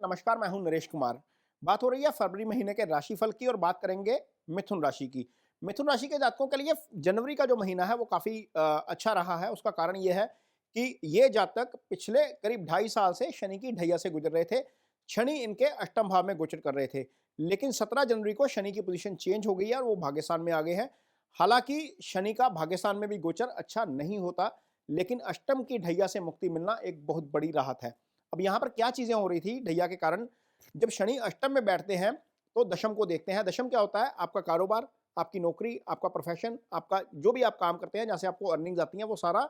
नमस्कार, मैं हूं नरेश कुमार। बात हो रही है फरवरी महीने के राशिफल की और बात करेंगे मिथुन राशि की। मिथुन राशि के जातकों के लिए जनवरी का जो महीना है वो काफ़ी अच्छा रहा है। उसका कारण ये है कि ये जातक पिछले करीब 2.5 साल से शनि की ढैया से गुजर रहे थे। शनि इनके अष्टम भाव में गोचर कर रहे थे। लेकिन 17 जनवरी को शनि की पोजीशन चेंज हो गई है और वो भाग्यस्थान में आ गए हैं। हालाँकि शनि का भाग्यस्थान में भी गोचर अच्छा नहीं होता, लेकिन अष्टम की ढैया से मुक्ति मिलना एक बहुत बड़ी राहत है। अब यहाँ पर क्या चीज़ें हो रही थी ढैया के कारण, जब शनि अष्टम में बैठते हैं तो दशम को देखते हैं। दशम क्या होता है? आपका कारोबार, आपकी नौकरी, आपका प्रोफेशन, आपका जो भी आप काम करते हैं, जहाँ से आपको अर्निंग्स आती हैं, वो सारा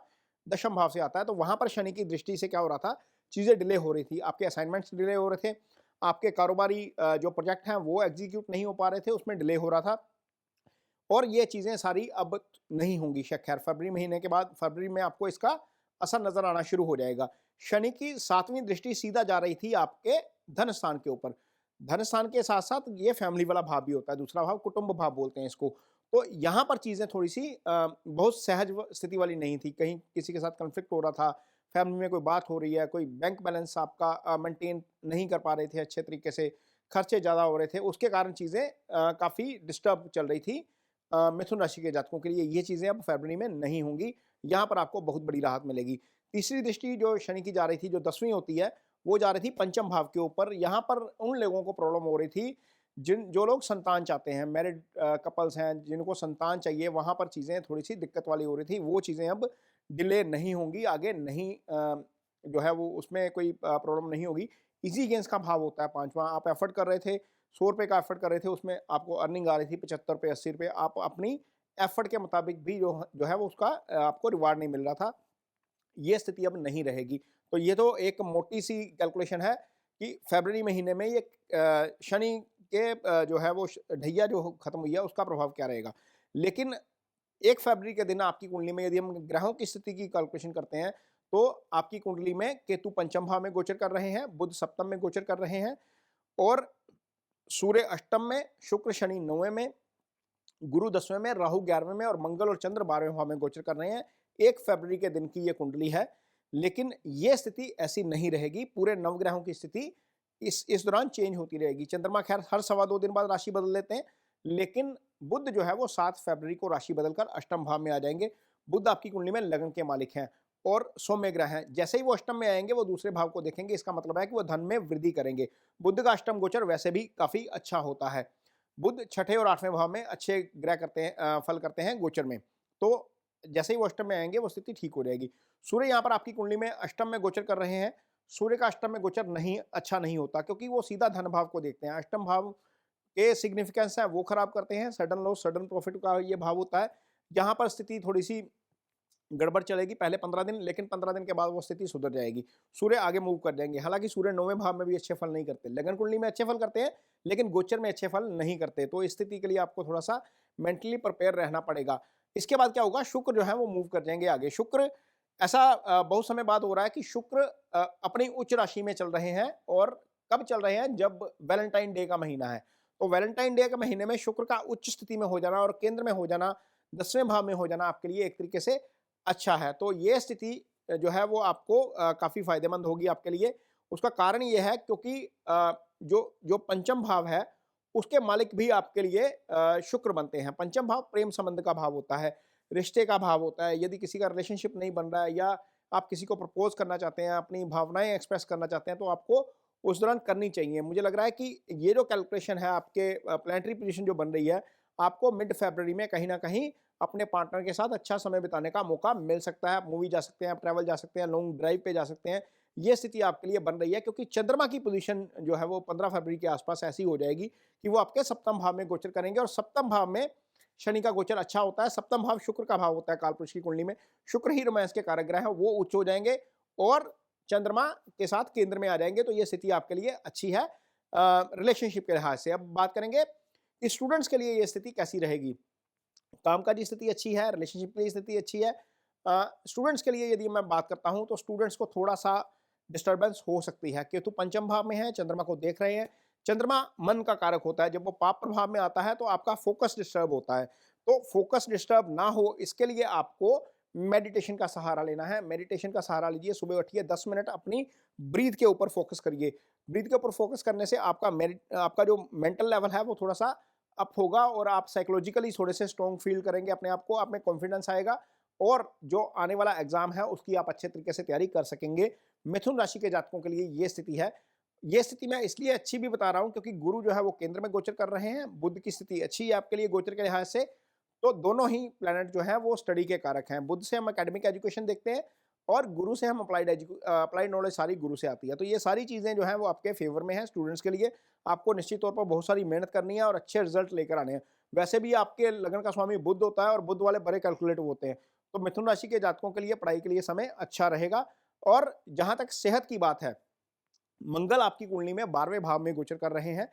दशम भाव से आता है। तो वहाँ पर शनि की दृष्टि से क्या हो रहा था? चीज़ें डिले हो रही थी, आपके असाइनमेंट्स डिले हो रहे थे, आपके कारोबारी जो प्रोजेक्ट हैं वो एग्जीक्यूट नहीं हो पा रहे थे, उसमें डिले हो रहा था। और ये चीज़ें सारी अब नहीं होंगी खैर फरवरी महीने के बाद फरवरी में आपको इसका असर नज़र आना शुरू हो जाएगा। शनि की 7वीं दृष्टि सीधा जा रही थी आपके धन स्थान के ऊपर। धन स्थान के साथ-साथ ये फैमिली वाला भाव भी होता है, दूसरा भाव कुटुंब भाव बोलते हैं इसको। तो यहाँ पर चीज़ें थोड़ी-सी बहुत सहज स्थिति वाली नहीं थी, कहीं किसी के साथ कॉन्फ्लिक्ट हो रहा था, फैमिली में कोई बात हो रही है, कोई बैंक बैलेंस आपका मेंटेन नहीं कर पा रहे थे अच्छे तरीके से, खर्चे ज़्यादा हो रहे थे, उसके कारण चीज़ें काफ़ी डिस्टर्ब चल रही थी। मिथुन राशि के जातकों के लिए ये चीज़ें अब फरवरी में नहीं होंगी, यहाँ पर आपको बहुत बड़ी राहत मिलेगी। तीसरी दृष्टि जो शनि की जा रही थी, जो 10वीं होती है, वो जा रही थी पंचम भाव के ऊपर। यहाँ पर उन लोगों को प्रॉब्लम हो रही थी, जो लोग संतान चाहते हैं, मैरिड कपल्स हैं, जिनको संतान चाहिए, वहाँ पर चीज़ें थोड़ी-सी दिक्कत वाली हो रही थी। वो चीज़ें अब डिले नहीं होंगी, आगे नहीं जो है वो उसमें कोई प्रॉब्लम नहीं होगी। ईज़ी गेन्स का भाव होता है 5वां, आप एफर्ट कर रहे थे, ₹100 का एफर्ट कर रहे थे, उसमें आपको अर्निंग आ रही थी ₹75, ₹80, आप अपनी एफर्ट के मुताबिक भी जो है वो उसका आपको रिवार्ड नहीं मिल रहा था। ये स्थिति अब नहीं रहेगी। तो ये तो एक मोटी-सी कैलकुलेशन है कि फरवरी महीने में ये शनि के जो है वो ढैया जो खत्म हुई है उसका प्रभाव क्या रहेगा। लेकिन 1 फरवरी के दिन आपकी कुंडली में यदि हम ग्रहों की स्थिति की कैलकुलेशन करते हैं, तो आपकी कुंडली में केतु पंचम भाव में गोचर कर रहे हैं, बुध सप्तम में गोचर कर रहे हैं और सूर्य अष्टम में, शुक्र शनि 9वें में, गुरु 10वें में, राहु 11वें में और मंगल और चंद्र 12वें भाव में गोचर कर रहे हैं। 1 फरवरी के दिन की ये कुंडली है, लेकिन ये स्थिति ऐसी नहीं रहेगी। पूरे नवग्रहों की स्थिति इस दौरान चेंज होती रहेगी। चंद्रमा खैर हर सवा 2 दिन बाद राशि बदल लेते हैं, लेकिन बुध जो है वो 7 फरवरी को राशि बदलकर अष्टम भाव में आ जाएंगे। बुध आपकी कुंडली में लगन के मालिक हैं और सौम्य ग्रह हैं। जैसे ही वो अष्टम में आएंगे, वो दूसरे भाव को देखेंगे, इसका मतलब है कि वो धन में वृद्धि करेंगे। बुध का अष्टम गोचर वैसे भी काफ़ी अच्छा होता है। बुध छठे और 8वें भाव में अच्छे ग्रह करते हैं, फल करते हैं गोचर में। तो जैसे ही वो अष्टम में आएँगे, वो स्थिति ठीक हो जाएगी। सूर्य यहाँ पर आपकी कुंडली में अष्टम में गोचर कर रहे हैं। सूर्य का अष्टम में गोचर नहीं अच्छा नहीं होता, क्योंकि वो सीधा धन भाव को देखते हैं। अष्टम भाव के सिग्निफिकेंस है वो खराब करते हैं। सडन लॉस, सडन प्रॉफिट का ये भाव होता है। यहाँ पर स्थिति थोड़ी-सी गड़बड़ चलेगी पहले 15 दिन, लेकिन 15 दिन के बाद वो स्थिति सुधर जाएगी। सूर्य आगे मूव कर जाएँगे। हालाँकि सूर्य 9वें भाव में भी अच्छे फल नहीं करते। लगन कुंडली में अच्छे फल करते हैं, लेकिन गोचर में अच्छे फल नहीं करते। तो इस स्थिति के लिए आपको थोड़ा-सा मेंटली प्रिपेयर रहना पड़ेगा। इसके बाद क्या होगा? शुक्र जो है वो मूव कर जाएँगे आगे। शुक्र ऐसा बहुत समय बाद हो रहा है कि शुक्र अपनी उच्च राशि में चल रहे हैं और कब चल रहे हैं? जब वैलेंटाइन डे का महीना है। तो वैलेंटाइन डे के महीने में शुक्र का उच्च स्थिति में हो जाना और केंद्र में हो जाना, 10वें भाव में हो जाना आपके लिए एक तरीके से अच्छा है। तो ये स्थिति जो है वो आपको काफ़ी फ़ायदेमंद होगी आपके लिए। उसका कारण ये है क्योंकि जो जो पंचम भाव है, उसके मालिक भी आपके लिए शुक्र बनते हैं। पंचम भाव प्रेम संबंध का भाव होता है, रिश्ते का भाव होता है। यदि किसी का रिलेशनशिप नहीं बन रहा है या आप किसी को प्रपोज़ करना चाहते हैं, अपनी भावनाएँ एक्सप्रेस करना चाहते हैं, तो आपको उस दौरान करनी चाहिए। मुझे लग रहा है कि ये जो कैलकुलेशन है आपके प्लैनेटरी पोज़ीशन जो बन रही है, आपको मिड फ़रवरी में कहीं न कहीं अपने पार्टनर के साथ अच्छा समय बिताने का मौका मिल सकता है। आप मूवी जा सकते हैं, आप ट्रैवल जा सकते हैं, लॉन्ग ड्राइव पे जा सकते हैं। ये स्थिति आपके लिए बन रही है क्योंकि चंद्रमा की पोज़ीशन जो है वो 15 फरवरी के आस-पास ऐसी हो जाएगी कि वो आपके सप्तम भाव में गोचर करेंगे और सप्तम भाव में शनि का गोचर अच्छा होता है। सप्तम भाव शुक्र का भाव होता है कालपुरुष की कुंडली में। शुक्र ही रोमांस के कारक ग्रह हैं, वो उच्च हो जाएँगे और चंद्रमा के साथ केंद्र में आ जाएँगे, तो ये स्थिति आपके लिए अच्छी है रिलेशनशिप के लिहाज से। अब बात करेंगे स्टूडेंट्स के लिए ये स्थिति कैसी रहेगी? कामकाजी स्थिति अच्छी है, रिलेशनशिप की स्थिति अच्छी है। स्टूडेंट्स के लिए यदि मैं बात करता हूँ तो स्टूडेंट्स को थोड़ा-सा डिस्टर्बेंस हो सकती है। केतु पंचम भाव में है, चंद्रमा को देख रहे हैं। चंद्रमा मन का कारक होता है, जब वो पाप प्रभाव में आता है तो आपका फ़ोकस डिस्टर्ब होता है। तो फ़ोकस डिस्टर्ब ना हो इसके लिए आपको मेडिटेशन का सहारा लेना है। मेडिटेशन का सहारा लीजिए, सुबह उठिए 10 मिनट अपनी ब्रीथ के ऊपर फ़ोकस करिए। ब्रीथ के ऊपर फोकस करने से आपका जो मेंटल लेवल है वो थोड़ा-सा अप होगा और आप साइकोलॉजिकली थोड़े से स्ट्रॉन्ग फील करेंगे अपने आप को, आप में कॉन्फिडेंस आएगा और जो आने वाला एग्ज़ाम है उसकी आप अच्छे तरीके से तैयारी कर सकेंगे। मिथुन राशि के जातकों के लिए ये स्थिति है। ये स्थिति मैं इसलिए अच्छी भी बता रहा हूँ क्योंकि गुरु जो है वो केंद्र में गोचर कर रहे हैं, बुध की स्थिति अच्छी है आपके लिए गोचर के लिहाज से, तो दोनों ही प्लैनेट जो हैं वो स्टडी के कारक हैं। बुध से हम एकेडमिक एजुकेशन देखते हैं और गुरु से हम अप्लाइड नॉलेज सारी गुरु से आती है। तो ये सारी चीज़ें जो हैं वो आपके फ़ेवर में हैं स्टूडेंट्स के लिए। आपको निश्चित तौर पर बहुत सारी मेहनत करनी है और अच्छे रिज़ल्ट लेकर आने हैं। वैसे भी आपके लगन का स्वामी बुध होता है और बुध वाले बड़े कैलकुलेटिव होते हैं। तो मिथुन राशि के जातकों के लिए पढ़ाई के लिए समय अच्छा रहेगा और जहाँ तक सेहत की बात है, मंगल आपकी कुंडली में 12वें भाव में गोचर कर रहे हैं।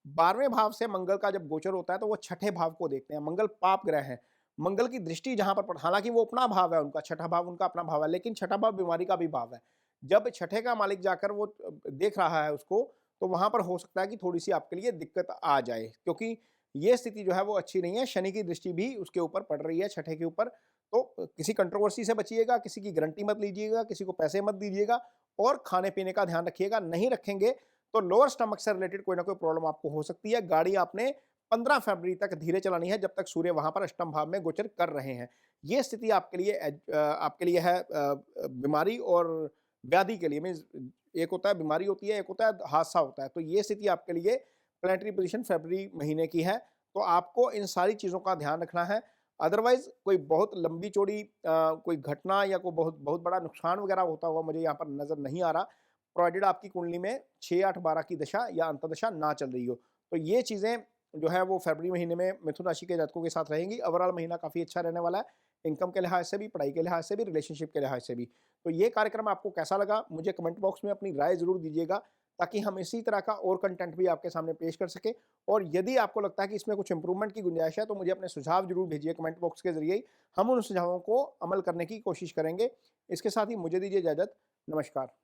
12वें भाव से मंगल का जब गोचर होता है तो वो छठे भाव को देखते हैं। मंगल पाप ग्रह है। मंगल की दृष्टि जहाँ पर हालाँकि वो अपना भाव है उनका, छठा भाव उनका अपना भाव है, लेकिन छठा भाव बीमारी का भी भाव है। जब छठे का मालिक जाकर वो देख रहा है उसको, तो वहाँ पर हो सकता है कि थोड़ी-सी आपके लिए दिक्कत आ जाए, क्योंकि ये स्थिति जो है वो अच्छी नहीं है। शनि की दृष्टि भी उसके ऊपर पड़ रही है, छठे के ऊपर। तो किसी कंट्रोवर्सी से बचिएगा, किसी की गारंटी मत लीजिएगा, किसी को पैसे मत दीजिएगा और खाने-पीने का ध्यान रखिएगा। नहीं रखेंगे तो लोअर स्टमक से रिलेटेड कोई ना कोई प्रॉब्लम आपको हो सकती है। गाड़ी आपने 15 फरवरी तक धीरे चलानी है जब तक सूर्य वहाँ पर अष्टम भाव में गोचर कर रहे हैं। ये स्थिति आपके लिए है बीमारी और व्याधि के लिए, मीन्स एक होता है बीमारी होती है, एक होता है हादसा होता है। तो ये स्थिति आपके लिए प्लैनेटरी पोज़ीशन फरवरी महीने की है। तो आपको इन सारी चीज़ों का ध्यान रखना है। अदरवाइज़ कोई बहुत लंबी-चौड़ी कोई घटना या कोई बहुत बहुत बड़ा नुकसान वग़ैरह होता हुआ मुझे यहाँ पर नज़र नहीं आ रहा, प्रोवाइडेड आपकी कुंडली में 6, 8, 12 की दशा या अंतर्दशा ना चल रही हो। तो ये चीज़ें जो है वो फरवरी महीने में मिथुन राशि के जातकों के साथ रहेंगी। ओवरऑल महीना काफ़ी अच्छा रहने वाला है, इनकम के लिहाज से भी, पढ़ाई के लिहाज से भी, रिलेशनशिप के लिहाज से भी। तो ये कार्यक्रम आपको कैसा लगा? मुझे कमेंट बॉक्स में अपनी राय ज़रूर दीजिएगा, ताकि हम इसी तरह का और कंटेंट भी आपके सामने पेश कर सकें। और यदि आपको लगता है कि इसमें कुछ इम्प्रूवमेंट की गुंजाइश है, तो मुझे अपने सुझाव ज़रूर भेजिए कमेंट बॉक्स के ज़रिए ही। हम उन सुझावों को अमल करने की कोशिश करेंगे। इसके साथ ही मुझे दीजिए इजाज़त। नमस्कार।